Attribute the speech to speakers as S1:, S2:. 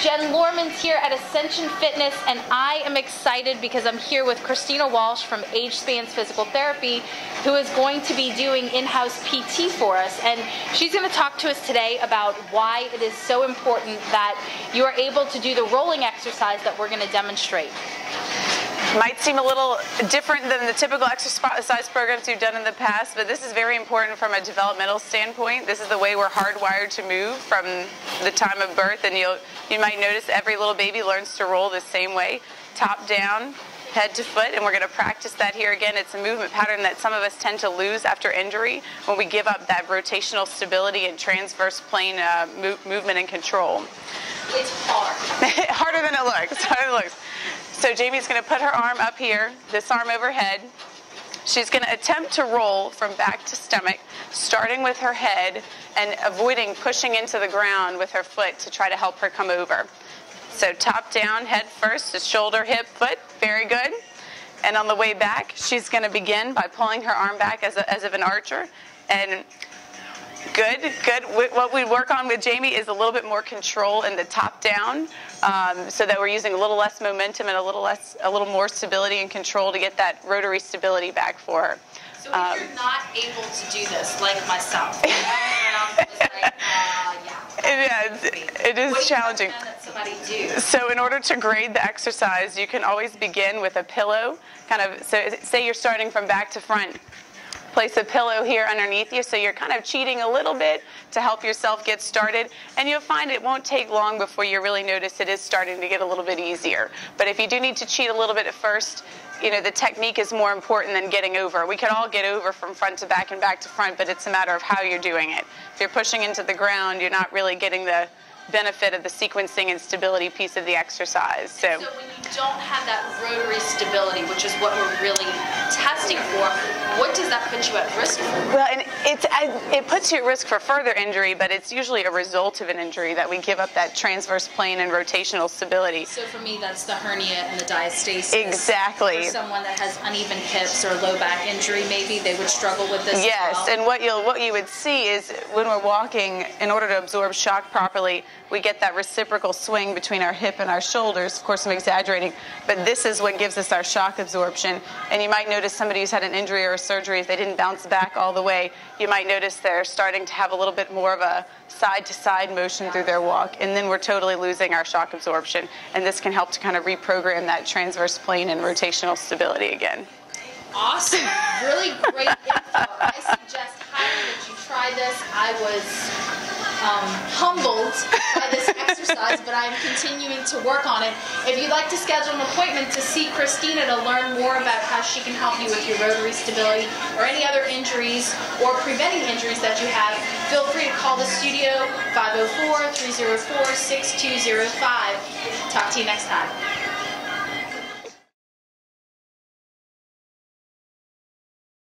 S1: Jen Lorman's here at Ascension Fitness, and I am excited because I'm here with Christina Walsh from Age Spans Physical Therapy, who is going to be doing in-house PT for us. And she's going to talk to us today about why it is so important that you are able to do the rolling exercise that we're going to demonstrate.
S2: Might seem a little different than the typical exercise programs you've done in the past, but this is very important from a developmental standpoint. This is the way we're hardwired to move from the time of birth, and you might notice every little baby learns to roll the same way, top down, head to foot, and we're going to practice that here again. It's a movement pattern that some of us tend to lose after injury when we give up that rotational stability and transverse plane movement and control.
S1: It's hard.
S2: Harder than it looks. Harder than it looks. So Jamie's going to put her arm up here, this arm overhead. She's going to attempt to roll from back to stomach, starting with her head and avoiding pushing into the ground with her foot to try to help her come over. So top down, head first, just shoulder, hip, foot. Very good. And on the way back, she's going to begin by pulling her arm back as of an archer. And good, good. What we work on with Jamie is a little bit more control in the top down, so that we're using a little less momentum and a little more stability and control to get that rotary stability back for her.
S1: So if you're not able to do this, like myself,
S2: it is challenging. So in order to grade the exercise, you can always begin with a pillow. So say you're starting from back to front. Place a pillow here underneath you, so you're kind of cheating a little bit to help yourself get started, and you'll find it won't take long before you really notice it is starting to get a little bit easier. But if you do need to cheat a little bit at first, the technique is more important than getting over. We can all get over from front to back and back to front, but it's a matter of how you're doing it. If you're pushing into the ground, you're not really getting the benefit of the sequencing and stability piece of the exercise. So
S1: when you don't have that rotary stability, which is what we're really testing for, what does that put you at risk for?
S2: Well, and it puts you at risk for further injury, but it's usually a result of an injury that we give up that transverse plane and rotational stability.
S1: So for me, that's the hernia and the diastasis.
S2: Exactly.
S1: For someone that has uneven hips or low back injury, maybe they would struggle with this.
S2: Yes,
S1: as well.
S2: And what you would see is when we're walking, in order to absorb shock properly, we get that reciprocal swing between our hip and our shoulders. Of course, I'm exaggerating, but this is what gives us our shock absorption. And you might notice somebody who's had an injury or a surgery, if they didn't bounce back all the way, you might notice they're starting to have a little bit more of a side-to-side motion through their walk, and then we're totally losing our shock absorption. And this can help to kind of reprogram that transverse plane and rotational stability again.
S1: Awesome. Really great info. I suggest highly that you try this. I was humbled by this exercise, but I'm continuing to work on it. If you'd like to schedule an appointment to see Christina to learn more about how she can help you with your rotary stability or any other injuries or preventing injuries that you have, feel free to call the studio, 504-304-6205. Talk to you next time.